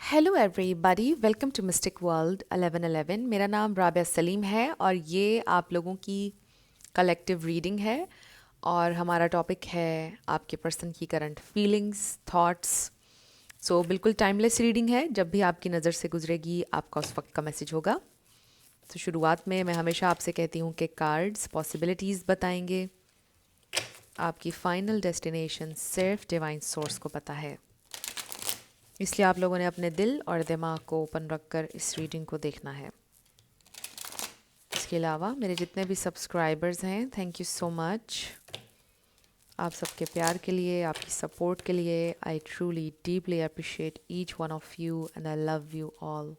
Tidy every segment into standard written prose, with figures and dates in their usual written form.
Hello everybody, welcome to mystic world 1111। मेरा नाम राबिया सलीम है और ये आप लोगों की कलेक्टिव रीडिंग है। और हमारा टॉपिक है आपके पर्सन की करंट फीलिंग्स, थॉट्स। सो बिल्कुल टाइमलेस रीडिंग है, जब भी आपकी नज़र से गुजरेगी आपका उस वक्त का मैसेज होगा। तो शुरुआत में मैं हमेशा आपसे कहती हूँ कि कार्ड्स पॉसिबिलिटीज़ बताएंगे, आपकी फाइनल डेस्टिनेशन सिर्फ डिवाइन सोर्स को पता है। इसलिए आप लोगों ने अपने दिल और दिमाग को ओपन रखकर इस रीडिंग को देखना है। इसके अलावा मेरे जितने भी सब्सक्राइबर्स हैं, थैंक यू सो मच आप सबके प्यार के लिए, आपकी सपोर्ट के लिए। I truly deeply appreciate each one of you and I love you all.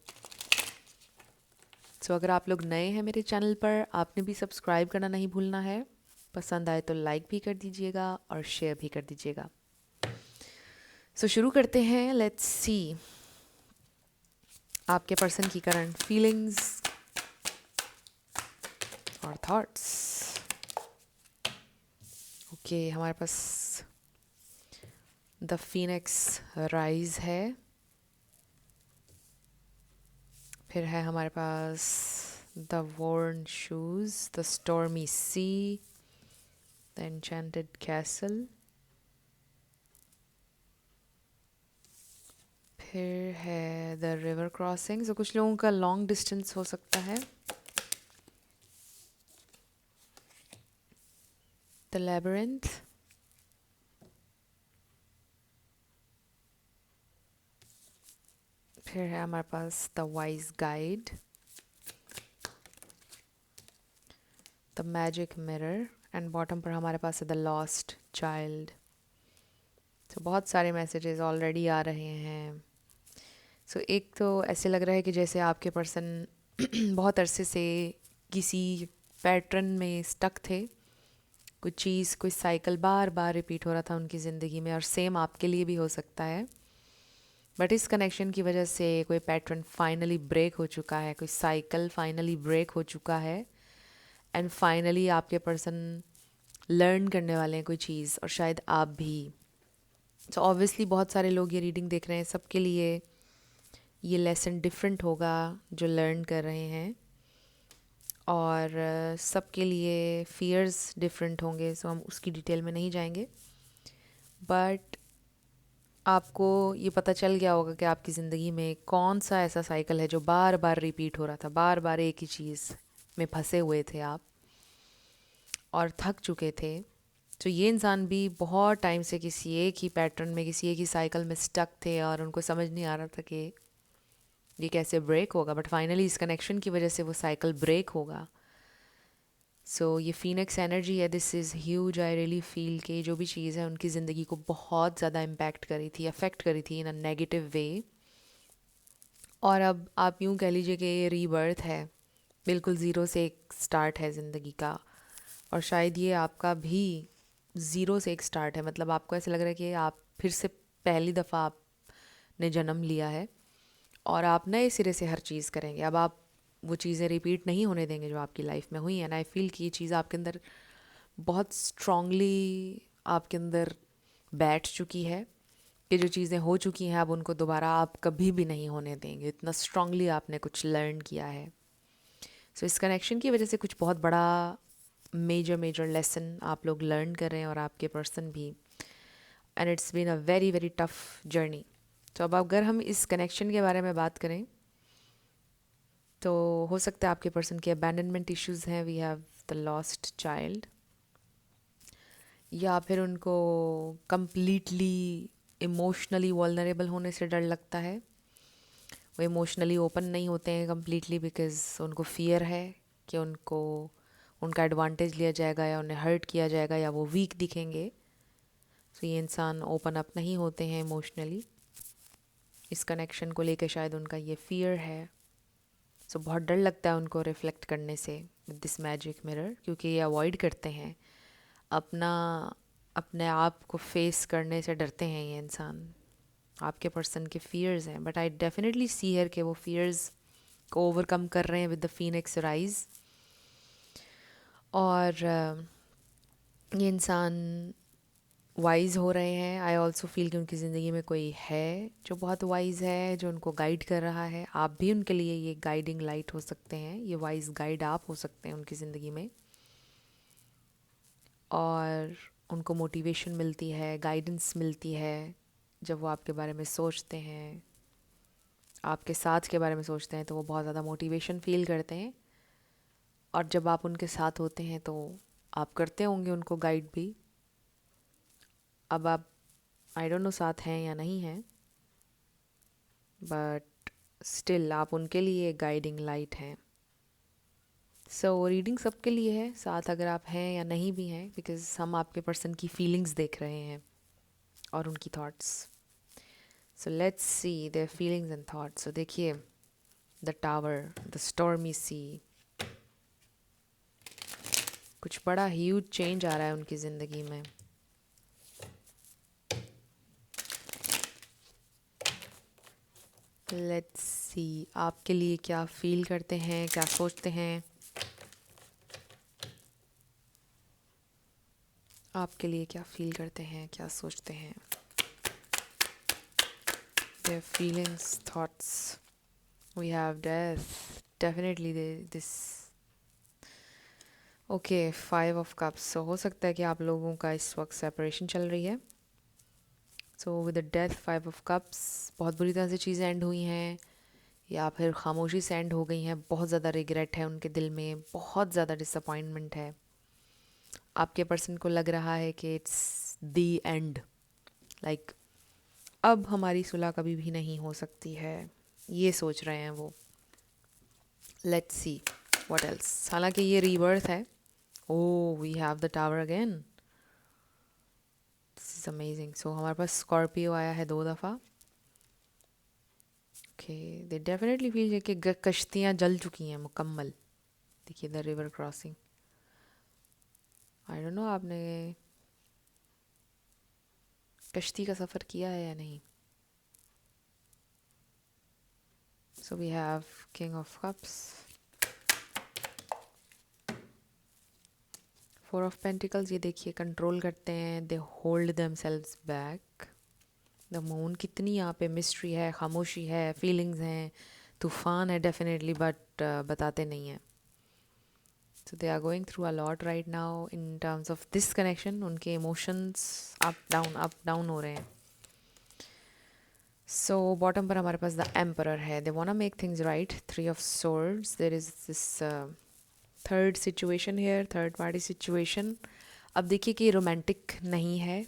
So अगर आप लोग नए हैं मेरे चैनल पर, आपने भी सब्सक्राइब करना नहीं भूलना है। पसंद आए तो लाइक भी कर दीजिएगा और शेयर भी कर दीजिएगा। सो शुरू करते हैं। लेट्स सी आपके पर्सन की करंट फीलिंग्स और थॉट्स। ओके, हमारे पास द फीनिक्स राइज है। फिर है हमारे पास the worn shoes, the stormy sea, the enchanted castle. फिर है द रिवर क्रॉसिंग। तो कुछ लोगों का लॉन्ग डिस्टेंस हो सकता है। The labyrinth. फिर है हमारे पास the wise guide, the magic mirror and bottom पर हमारे पास है द लॉस्ट चाइल्ड। तो बहुत सारे मैसेजेस ऑलरेडी आ रहे हैं। सो एक तो ऐसे लग रहा है कि जैसे आपके पर्सन बहुत अरसे से किसी पैटर्न में स्टक थे। कोई चीज़, कोई साइकिल बार बार रिपीट हो रहा था उनकी ज़िंदगी में, और सेम आपके लिए भी हो सकता है। बट इस कनेक्शन की वजह से कोई पैटर्न फाइनली ब्रेक हो चुका है, कोई साइकिल फाइनली ब्रेक हो चुका है। एंड फाइनली आपके पर्सन लर्न करने वाले हैं कोई चीज़, और शायद आप भी। सो ऑब्वियसली बहुत सारे लोग ये रीडिंग देख रहे हैं, सबके लिए ये लेसन डिफरेंट होगा जो लर्न कर रहे हैं। और सबके लिए फियर्स डिफरेंट होंगे, सो हम उसकी डिटेल में नहीं जाएंगे। बट आपको ये पता चल गया होगा कि आपकी ज़िंदगी में कौन सा ऐसा साइकिल है जो बार बार रिपीट हो रहा था, बार बार एक ही चीज़ में फंसे हुए थे आप और थक चुके थे। तो ये इंसान भी बहुत टाइम से किसी एक ही पैटर्न में, किसी एक ही साइकिल में स्टक थे और उनको समझ नहीं आ रहा था कि ये कैसे ब्रेक होगा। बट फाइनली इस कनेक्शन की वजह से वो साइकिल ब्रेक होगा। सो ये फीनिक्स एनर्जी है, this is huge. I really feel कि जो भी चीज़ है उनकी ज़िंदगी को बहुत ज़्यादा इम्पैक्ट करी थी, अफेक्ट करी थी इन अ नेगेटिव वे। और अब आप यूँ कह लीजिए कि ये रीबर्थ है, बिल्कुल ज़ीरो से एक स्टार्ट है ज़िंदगी का। और शायद ये आपका भी ज़ीरो से एक स्टार्ट है। मतलब आपको ऐसा लग रहा है कि आप फिर से पहली दफ़ा आपने जन्म लिया है और आप नए सिरे से हर चीज़ करेंगे। अब आप वो चीज़ें रिपीट नहीं होने देंगे जो आपकी लाइफ में हुई हैं। एंड आई फील कि ये चीज़ आपके अंदर बहुत स्ट्रांगली आपके अंदर बैठ चुकी है कि जो चीज़ें हो चुकी हैं अब उनको दोबारा आप कभी भी नहीं होने देंगे। इतना स्ट्रांगली आपने कुछ लर्न किया है। सो इस कनेक्शन की वजह से कुछ बहुत बड़ा मेजर मेजर लेसन आप लोग लर्न कर रहे हैं, और आपके पर्सन भी। And it's been a very very tough journey. तो अब अगर हम इस कनेक्शन के बारे में बात करें तो हो सकता है आपके पर्सन के अबैंडनमेंट इश्यूज हैं। We have the lost child, या फिर उनको कम्प्लीटली इमोशनली वल्नरेबल होने से डर लगता है। वो इमोशनली ओपन नहीं होते हैं कम्प्लीटली बिकॉज उनको फियर है कि उनको उनका एडवांटेज लिया जाएगा या उन्हें हर्ट किया जाएगा या वो वीक दिखेंगे। तो ये इंसान ओपन अप नहीं होते हैं इमोशनली। इस कनेक्शन को लेकर शायद उनका ये फियर है। सो बहुत डर लगता है उनको रिफ्लेक्ट करने से विद दिस मैजिक मिरर, क्योंकि ये अवॉइड करते हैं अपना, अपने आप को फेस करने से डरते हैं ये इंसान। आपके पर्सन के फियर्स हैं, but I definitely see here कि वो फियर्स को ओवरकम कर रहे हैं विद द फीनिक्स राइज। और ये इंसान वाइज हो रहे हैं। आई ऑल्सो फील कि उनकी ज़िंदगी में कोई है जो बहुत वाइज है, जो उनको गाइड कर रहा है। आप भी उनके लिए ये गाइडिंग लाइट हो सकते हैं, ये वाइज गाइड आप हो सकते हैं उनकी ज़िंदगी में। और उनको मोटिवेशन मिलती है, गाइडेंस मिलती है जब वो आपके बारे में सोचते हैं, आपके साथ के बारे में सोचते हैं, तो वो बहुत ज़्यादा मोटिवेशन फील करते हैं। और जब आप उनके साथ होते हैं तो आप करते होंगे उनको गाइड भी। अब आप आई डोंट नो साथ हैं या नहीं हैं, बट स्टिल आप उनके लिए गाइडिंग लाइट हैं। सो रीडिंग सबके लिए है, साथ अगर आप हैं या नहीं भी हैं, बिकॉज हम आपके पर्सन की फीलिंग्स देख रहे हैं और उनकी thoughts. So let's see their feelings and thoughts. So देखिए, the tower, the stormy sea, कुछ बड़ा ह्यूज चेंज आ रहा है उनकी ज़िंदगी में। लेट्स सी आपके लिए क्या फील करते हैं, क्या सोचते हैं। आपके लिए क्या फील करते हैं, क्या सोचते हैं। Their feelings, thoughts. We have death. Definitely this. Okay, 5 of Cups. So हो सकता है कि आप लोगों का इस वक्त सेपरेशन चल रही है। So with the death 5 of Cups, बहुत बुरी तरह से चीज़ें एंड हुई हैं, या फिर खामोशी से एंड हो गई हैं। बहुत ज़्यादा रिग्रेट है उनके दिल में, बहुत ज़्यादा डिसअपॉइंटमेंट है। आपके पर्सन को लग रहा है कि इट्स द एंड, लाइक अब हमारी सुलह कभी भी नहीं हो सकती है, ये सोच रहे हैं वो। Let's see what else. हालांकि ये रीबर्थ है। Oh, we have the tower again. This is amazing. So हमारे पास स्कॉर्पियो आया है 2 दफ़ा। ओके, दे डेफिनेटली फील कि कश्तियाँ जल चुकी हैं मुकम्मल। देखिए, the river crossing. I don't know आपने कश्ती का सफ़र किया है या नहीं। So we have king of cups, 4 of Pentacles। ये देखिए, कंट्रोल करते हैं, they hold themselves back. The moon, कितनी यहाँ पे मिस्ट्री है, खामोशी है, फीलिंग्स हैं, तूफान है डेफिनेटली, बट बताते नहीं हैं। So they are going through a lot right now in terms of this connection. उनके इमोशंस अप डाउन हो रहे हैं। सो बॉटम पर हमारे पास द एम्परर है। They want make things right, 3 of Swords। There is this third situation here, third party situation. अब देखिए कि रोमांटिक नहीं है।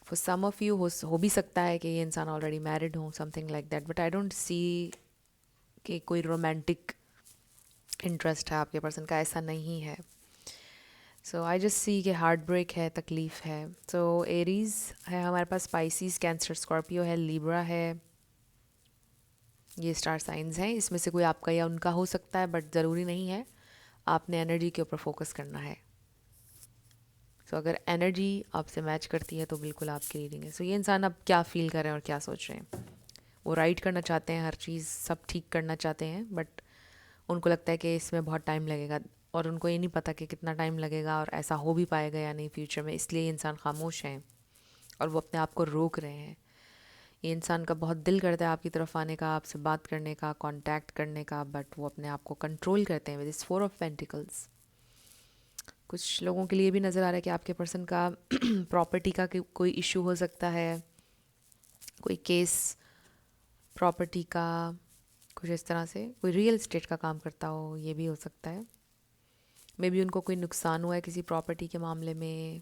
फॉर सम ऑफ यू हो भी सकता है कि ये इंसान ऑलरेडी मैरिड हो, something like that, but I don't see कि कोई रोमांटिक इंटरेस्ट है आपके पर्सन का, ऐसा नहीं है। सो आई जस्ट सी कि हार्ट ब्रेक है, तकलीफ़ है। सो एरीज है हमारे पास, स्पाइसीज, कैंसर, स्कॉर्पियो है, लिब्रा है। ये स्टार साइंस हैं, इसमें से कोई आपका या उनका हो सकता है, बट ज़रूरी नहीं है। आपने एनर्जी के ऊपर फोकस करना है। सो अगर एनर्जी आपसे मैच करती है तो बिल्कुल आपकी रीडिंग है। सो ये इंसान अब क्या फील कर रहे हैं और क्या सोच रहे हैं। वो राइट करना चाहते हैं, हर चीज़ सब ठीक करना चाहते हैं, बट उनको लगता है कि इसमें बहुत टाइम लगेगा, और उनको ये नहीं पता कि कितना टाइम लगेगा और ऐसा हो भी पाएगा या नहीं फ्यूचर में। इसलिए ये इंसान खामोश हैं और वो अपने आप को रोक रहे हैं। ये इंसान का बहुत दिल करता है आपकी तरफ आने का, आपसे बात करने का, कांटेक्ट करने का, बट वो अपने आप को कंट्रोल करते हैं विद दिस 4 of Pentacles। कुछ लोगों के लिए भी नज़र आ रहा है कि आपके पर्सन का प्रॉपर्टी का कोई इशू हो सकता है, कोई केस प्रॉपर्टी का, कुछ इस तरह से। कोई रियल एस्टेट का काम करता हो, ये भी हो सकता है। मे बी उनको कोई नुकसान हुआ है किसी प्रॉपर्टी के मामले में,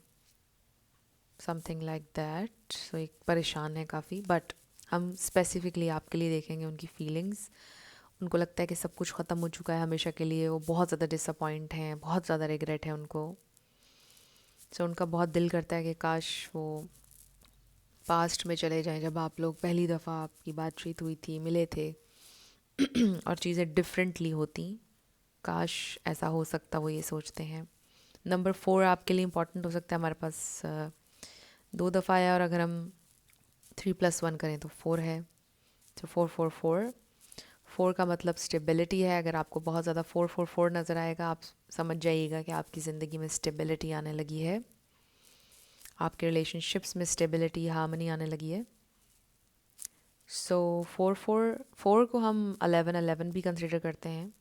समथिंग लाइक दैट। सो एक परेशान है काफ़ी, बट हम स्पेसिफिकली आपके लिए देखेंगे उनकी फीलिंग्स। उनको लगता है कि सब कुछ ख़त्म हो चुका है हमेशा के लिए। वो बहुत ज़्यादा डिसअपॉइंट हैं, बहुत ज़्यादा रिग्रेट है उनको। सो उनका बहुत दिल करता है कि काश वो पास्ट में चले जाएं, जब आप लोग पहली दफ़ा आपकी बातचीत हुई थी, मिले थे और चीज़ें डिफरेंटली होती। काश ऐसा हो सकता, वो ये सोचते हैं। नंबर 4 आपके लिए इम्पॉर्टेंट हो सकता है। हमारे पास 2 दफ़ा आया, और अगर हम 3+1 करें तो 4 है। तो 4 4 4 4 का मतलब स्टेबिलिटी है। अगर आपको बहुत ज़्यादा 4 4 4 नज़र आएगा, आप समझ जाइएगा कि आपकी ज़िंदगी में स्टेबिलिटी आने लगी है। आपके रिलेशनशिप्स में स्टेबिलिटी, हार्मनी आने लगी है. सो 4 को हम 11 भी कंसिडर करते हैं.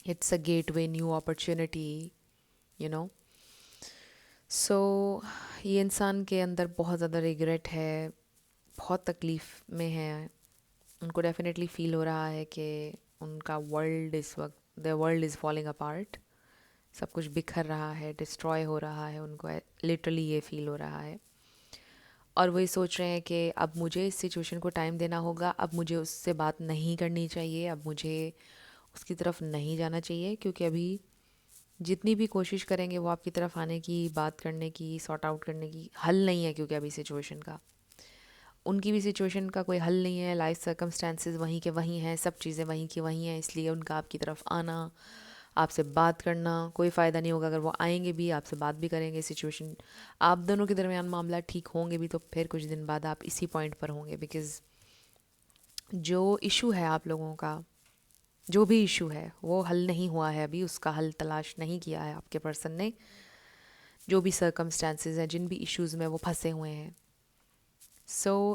It's a gateway, new opportunity, you know. So ये इंसान के अंदर बहुत ज़्यादा रिग्रेट है, बहुत तकलीफ़ में है. उनको डेफिनेटली फील हो रहा है कि उनका वर्ल्ड इस वक्त, the world is falling apart. सब कुछ बिखर रहा है, डिस्ट्रॉय हो रहा है. उनको लिटरली ये फील हो रहा है. और वही सोच रहे हैं कि अब मुझे इस सिचुएशन को टाइम देना होगा, अब मुझे उससे बात नहीं करनी चाहिए, अब मुझे उसकी तरफ नहीं जाना चाहिए, क्योंकि अभी जितनी भी कोशिश करेंगे वो आपकी तरफ आने की, बात करने की, सॉर्ट आउट करने की, हल नहीं है. क्योंकि अभी सिचुएशन का, उनकी भी सिचुएशन का कोई हल नहीं है. लाइफ सर्कमस्टेंसेस वहीं के वहीं हैं, सब चीज़ें वहीं की वहीं हैं. इसलिए उनका आपकी तरफ आना, आपसे बात करना कोई फ़ायदा नहीं होगा. अगर वो आएंगे भी, आपसे बात भी करेंगे, सिचुएशन आप दोनों के दरमियान मामला ठीक होंगे भी, तो फिर कुछ दिन बाद आप इसी पॉइंट पर होंगे. बिकॉज़ जो इशू है आप लोगों का, जो भी इशू है वो हल नहीं हुआ है अभी, उसका हल तलाश नहीं किया है आपके पर्सन ने. जो भी सर्कमस्टेंसेस हैं, जिन भी इश्यूज़ में वो फंसे हुए हैं,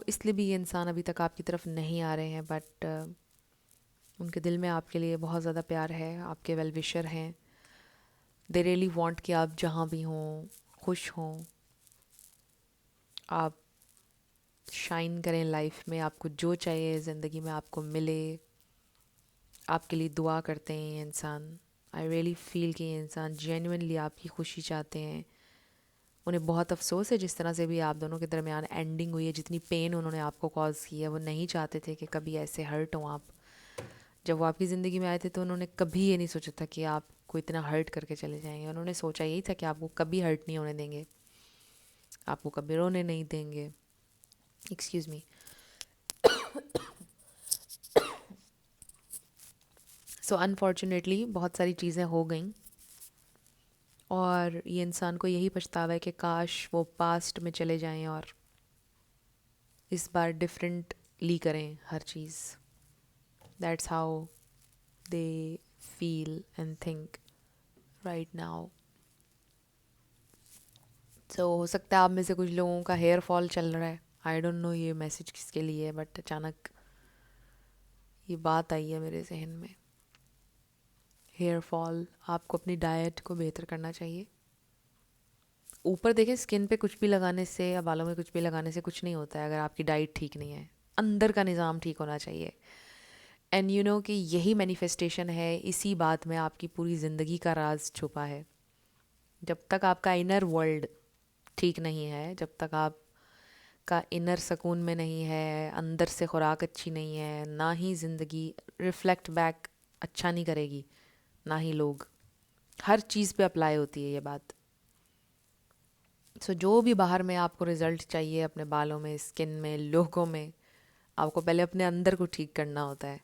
इसलिए भी ये इंसान अभी तक आपकी तरफ नहीं आ रहे हैं. बट उनके दिल में आपके लिए बहुत ज़्यादा प्यार है, आपके वेल विशर हैं. दे रियली वांट कि आप जहाँ भी हों खुश हों, आप शाइन करें लाइफ में, आपको जो चाहिए ज़िंदगी में आपको मिले. आपके लिए दुआ करते हैं ये इंसान. आई रियली फील कि ये इंसान जेन्युइनली आपकी खुशी चाहते हैं. उन्हें बहुत अफसोस है जिस तरह से भी आप दोनों के दरमियान एंडिंग हुई है, जितनी पेन उन्होंने आपको कॉज की है. वो नहीं चाहते थे कि कभी ऐसे हर्ट हों आप. जब वो आपकी ज़िंदगी में आए थे तो उन्होंने कभी ये नहीं सोचा था कि आपको इतना हर्ट करके चले जाएंगे. उन्होंने सोचा यही था कि आपको कभी हर्ट नहीं होने देंगे, आपको कभी रोने नहीं देंगे. Excuse me. सो अनफॉर्चुनेटली बहुत सारी चीज़ें हो गई, और ये इंसान को यही पछतावा है कि काश वो पास्ट में चले जाएं और इस बार डिफरेंटली करें हर चीज़. That's how they feel and think right now. So हो सकता है आप में से कुछ लोगों का हेयर फॉल चल रहा है. आई डोंट नो ये मैसेज किसके लिए है, बट अचानक ये बात आई है मेरे जहन में. हेयर फॉल, आपको अपनी डाइट को बेहतर करना चाहिए. ऊपर देखें, स्किन पे कुछ भी लगाने से या बालों में कुछ भी लगाने से कुछ नहीं होता है अगर आपकी डाइट ठीक नहीं है. अंदर का निज़ाम ठीक होना चाहिए. एंड यू नो कि यही मैनिफेस्टेशन है, इसी बात में आपकी पूरी ज़िंदगी का राज छुपा है. जब तक आपका इनर वर्ल्ड ठीक नहीं है, जब तक आप का इनर सुकून में नहीं है, अंदर से खुराक अच्छी नहीं है, ना ही ज़िंदगी रिफ्लेक्ट बैक अच्छा नहीं करेगी, ना ही लोग. हर चीज़ पे अप्लाई होती है ये बात. जो भी बाहर में आपको रिज़ल्ट चाहिए अपने बालों में, स्किन में, लोगों में, आपको पहले अपने अंदर को ठीक करना होता है,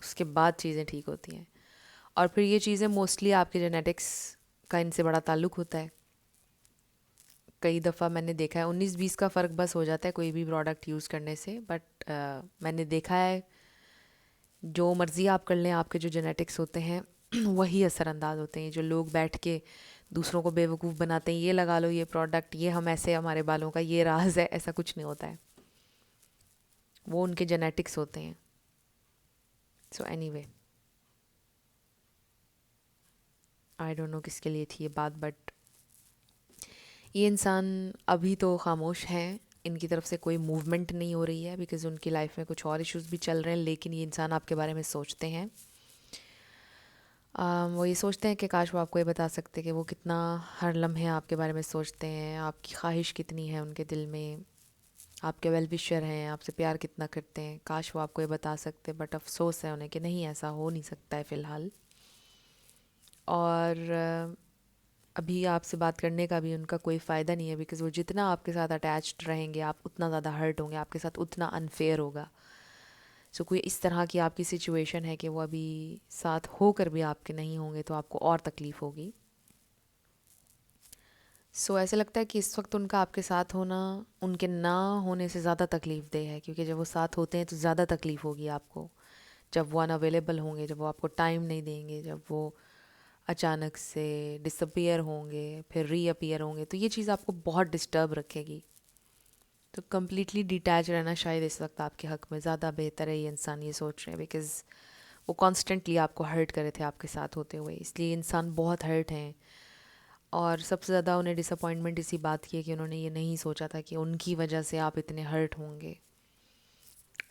उसके बाद चीज़ें ठीक होती हैं. और फिर ये चीज़ें मोस्टली आपके जेनेटिक्स का इनसे बड़ा ताल्लुक़ होता है. कई दफ़ा मैंने देखा है 19-20 का फ़र्क बस हो जाता है कोई भी प्रोडक्ट यूज़ करने से. बट मैंने देखा है जो मर्ज़ी आप कर लें, आपके जो जेनेटिक्स होते हैं वही असरअंदाज होते हैं. जो लोग बैठ के दूसरों को बेवकूफ़ बनाते हैं, ये लगा लो ये प्रोडक्ट, ये हम ऐसे, हमारे बालों का ये राज है, ऐसा कुछ नहीं होता है. वो उनके जेनेटिक्स होते हैं. So anyway, I don't no किसके लिए थी ये बात, बट ये इंसान अभी तो खामोश हैं. इनकी तरफ से कोई मूवमेंट नहीं हो रही है बिकॉज़ उनकी लाइफ में कुछ और इश्यूज भी चल रहे हैं. लेकिन ये इंसान आपके बारे में सोचते हैं. वो ये सोचते हैं कि काश वो आपको ये बता सकते कि वो कितना हर लम्हे आपके बारे में सोचते हैं, आपकी ख्वाहिश कितनी है उनके दिल में, आपके वेल विशर हैं, आपसे प्यार कितना करते हैं. काश वो आपको ये बता सकते, बट अफसोस है उन्हें कि नहीं, ऐसा हो नहीं सकता है फ़िलहाल. और अभी आपसे बात करने का भी उनका कोई फ़ायदा नहीं है बिकॉज़ वो जितना आपके साथ अटैच्ड रहेंगे, आप उतना ज़्यादा हर्ट होंगे, आपके साथ उतना अनफेयर होगा. कोई इस तरह की आपकी सिचुएशन है कि वो अभी साथ होकर भी आपके नहीं होंगे तो आपको और तकलीफ़ होगी. ऐसा लगता है कि इस वक्त उनका आपके साथ होना उनके ना होने से ज़्यादा तकलीफ़ दे है, क्योंकि जब वो साथ होते हैं तो ज़्यादा तकलीफ़ होगी आपको. जब वो अनअवेलेबल होंगे, जब वो आपको टाइम नहीं देंगे, जब वो अचानक से डिसअपियर होंगे, फिर रीअपियर होंगे, तो ये चीज़ आपको बहुत डिस्टर्ब रखेगी। तो कम्प्लीटली डिटैच रहना शायद इस वक्त आपके हक़ में ज़्यादा बेहतर है, ये इंसान ये सोच रहे हैं, बिकॉज़ वो कॉन्स्टेंटली आपको हर्ट करे थे आपके साथ होते हुए, इसलिए इंसान बहुत हर्ट हैं। और सबसे ज़्यादा उन्हें डिसअपॉइंटमेंट इसी बात की है कि उन्होंने ये नहीं सोचा था कि उनकी वजह से आप इतने हर्ट होंगे।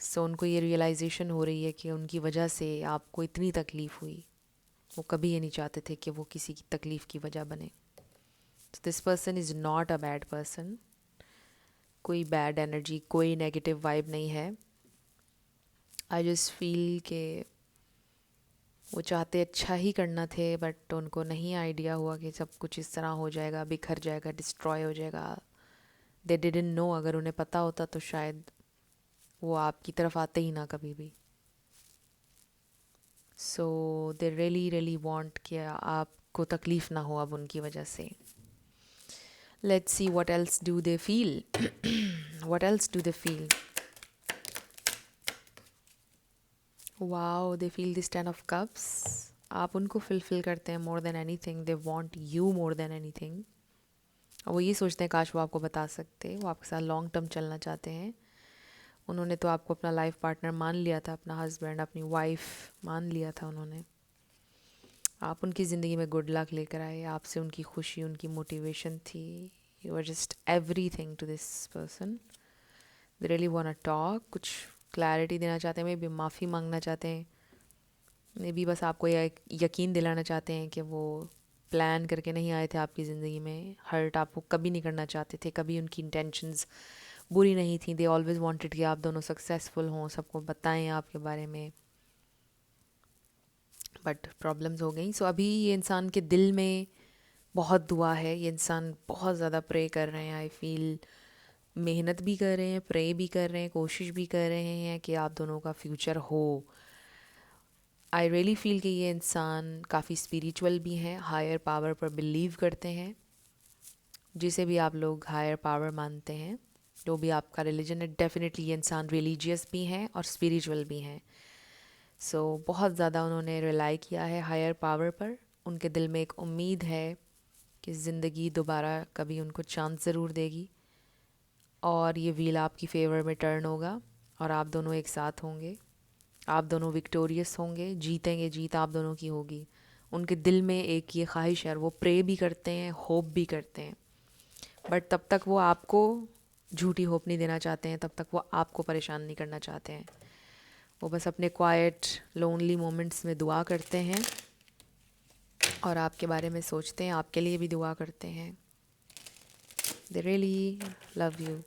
सो उनको ये रियलाइजेशन हो रही है कि उनकी वजह से आपको इतनी तकलीफ़ हुई। वो कभी ये नहीं चाहते थे कि वो किसी की तकलीफ़ की वजह बने। This person is not a bad person. कोई बैड एनर्जी, कोई नेगेटिव वाइब नहीं है। आई जस्ट फील के वो चाहते अच्छा ही करना थे, बट उनको नहीं आइडिया हुआ कि सब कुछ इस तरह हो जाएगा, बिखर जाएगा, डिस्ट्रॉय हो जाएगा। दे डिडंट नो, अगर उन्हें पता होता तो शायद वो आपकी तरफ आते ही ना कभी भी। सो दे रियली रियली वांट कि आपको तकलीफ़ ना हो अब उनकी वजह से। Let's see what else do they feel. What else do they feel? Wow, they feel this 10 of cups. आप उनको फुलफिल करते हैं more than anything. They want you more than anything. वो ये सोचते हैं काश वो आपको बता सकते, वो आपके साथ लॉन्ग टर्म चलना चाहते हैं। उन्होंने तो आपको अपना लाइफ पार्टनर मान लिया था, अपना हस्बैंड, अपनी वाइफ मान लिया था उन्होंने। आप उनकी ज़िंदगी में गुड लक लेकर आए, आपसे उनकी खुशी, उनकी मोटिवेशन थी। You are just everything to this person. They really want to talk, कुछ क्लैरिटी देना चाहते हैं, मे बी माफ़ी मांगना चाहते हैं, मे बी बस आपको यकीन दिलाना चाहते हैं कि वो प्लान करके नहीं आए थे आपकी ज़िंदगी में। हर्ट आपको कभी नहीं करना चाहते थे, कभी उनकी इंटेंशंस बुरी नहीं थी। दे ऑलवेज वांटेड कि आप दोनों सक्सेसफुल हों, सबको बताएं आपके बारे में, बट प्रॉब्लम्स हो गई। सो अभी ये इंसान के दिल में बहुत दुआ है, ये इंसान बहुत ज़्यादा प्रे कर रहे हैं। आई फील मेहनत भी कर रहे हैं, प्रे भी कर रहे हैं, कोशिश भी कर रहे हैं कि आप दोनों का फ्यूचर हो। आई रियली फील कि ये इंसान काफ़ी स्पिरिचुअल भी हैं, हायर पावर पर बिलीव करते हैं। जिसे भी आप लोग हायर पावर मानते हैं, जो भी आपका रिलीजन है, डेफिनेटली ये इंसान रिलीजियस भी हैं और स्पिरिचुअल भी हैं। सो बहुत ज़्यादा उन्होंने रिलाई किया है हायर पावर पर। उनके दिल में एक उम्मीद है कि ज़िंदगी दोबारा कभी उनको चांस ज़रूर देगी और ये व्हील आपकी फेवर में टर्न होगा और आप दोनों एक साथ होंगे, आप दोनों विक्टोरियस होंगे, जीतेंगे, जीत आप दोनों की होगी। उनके दिल में एक ये ख्वाहिश है, वो प्रे भी करते हैं, होप भी करते हैं, बट तब तक वो आपको झूठी होप नहीं देना चाहते हैं, तब तक वो आपको परेशान नहीं करना चाहते हैं। वो बस अपने क्वाइट लोनली मोमेंट्स में दुआ करते हैं और आपके बारे में सोचते हैं, आपके लिए भी दुआ करते हैं। They really love you.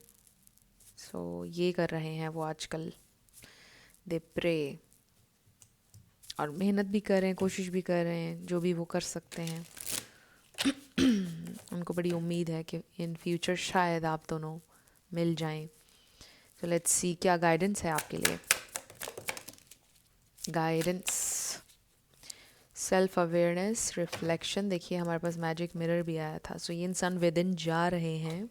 So ये कर रहे हैं वो आजकल, दे प्रे, और मेहनत भी कर रहे हैं, कोशिश भी कर रहे हैं, जो भी वो कर सकते हैं। उनको बड़ी उम्मीद है कि इन फ्यूचर शायद आप दोनों मिल जाएं। तो लेट्स सी क्या गाइडेंस है आपके लिए। Guidance, self awareness, reflection. देखिए हमारे पास मैजिक मिरर भी आया था। सो ये इंसान विद इन जा रहे हैं,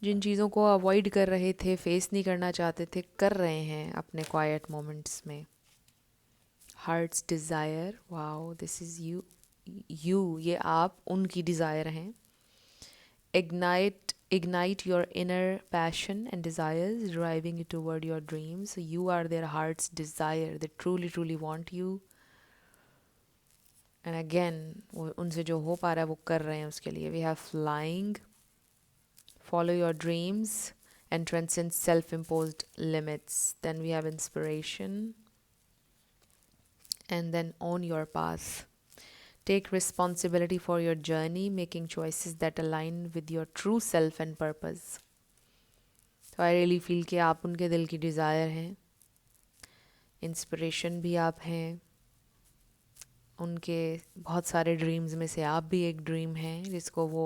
जिन चीज़ों को अवॉइड कर रहे थे, फेस नहीं करना चाहते थे, कर रहे हैं अपने क्वाइट मोमेंट्स में। Hearts desire, wow this is you. ये आप उनकी डिज़ायर हैं। Ignite your inner passion and desires, driving you toward your dreams. So you are their heart's desire. They truly want you. And again, उनसे जो हो पा रहा है वो कर रहे हैं उसके लिए। We have flying, follow your dreams and transcend self-imposed limits. Then we have inspiration, and then own your path. Take responsibility for your journey, making choices that align with your true self and purpose. तो I really feel कि आप उनके दिल की desire हैं, inspiration भी आप हैं, उनके बहुत सारे ड्रीम्स में से आप भी एक ड्रीम हैं जिसको वो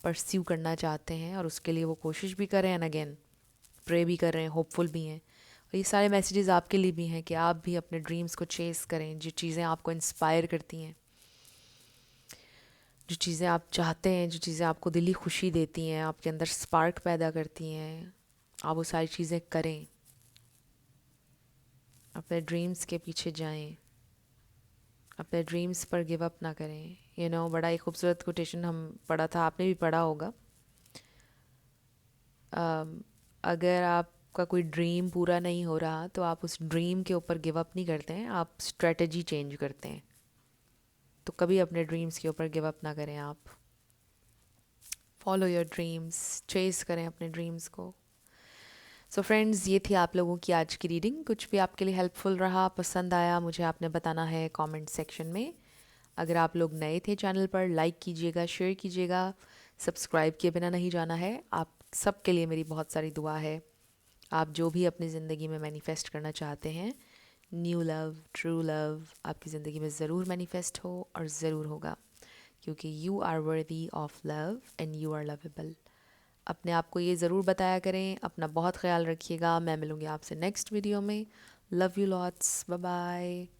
परस्यू करना चाहते हैं, और उसके लिए वो कोशिश भी कर रहे हैं, अगेन प्रे भी कर रहे हैं, होपफुल भी हैं। और ये सारे मैसेजेस आपके लिए भी हैं कि आप भी अपने ड्रीम्स को चेस करें, जो चीज़ें आपको इंस्पायर करती हैं, जो चीज़ें आप चाहते हैं, जो चीज़ें आपको दिली खुशी देती हैं, आपके अंदर स्पार्क पैदा करती हैं, आप वो सारी चीज़ें करें, अपने ड्रीम्स के पीछे जाएं, अपने ड्रीम्स पर गिव अप ना करें। बड़ा एक खूबसूरत कोटेशन हम पढ़ा था, आपने भी पढ़ा होगा। अगर आपका कोई ड्रीम पूरा नहीं हो रहा तो आप उस ड्रीम के ऊपर गिव अप नहीं करते हैं, आप स्ट्रेटजी चेंज करते हैं। तो कभी अपने ड्रीम्स के ऊपर गिव अप ना करें आप। फॉलो योर ड्रीम्स, चेस करें अपने ड्रीम्स को। सो फ्रेंड्स, ये थी आप लोगों की आज की रीडिंग। कुछ भी आपके लिए हेल्पफुल रहा, पसंद आया, मुझे आपने बताना है कमेंट सेक्शन में। अगर आप लोग नए थे चैनल पर, लाइक कीजिएगा, शेयर कीजिएगा, सब्सक्राइब किए बिना नहीं जाना है। आप सबके लिए मेरी बहुत सारी दुआ है। आप जो भी अपनी ज़िंदगी में मैनिफेस्ट करना चाहते हैं, न्यू लव, ट्रू लव, आपकी ज़िंदगी में ज़रूर मैनिफेस्ट हो और ज़रूर होगा, क्योंकि you are worthy of love and you are lovable. अपने आप को ये ज़रूर बताया करें। अपना बहुत ख्याल रखिएगा। मैं मिलूँगी आपसे नेक्स्ट वीडियो में। Love you lots, bye bye.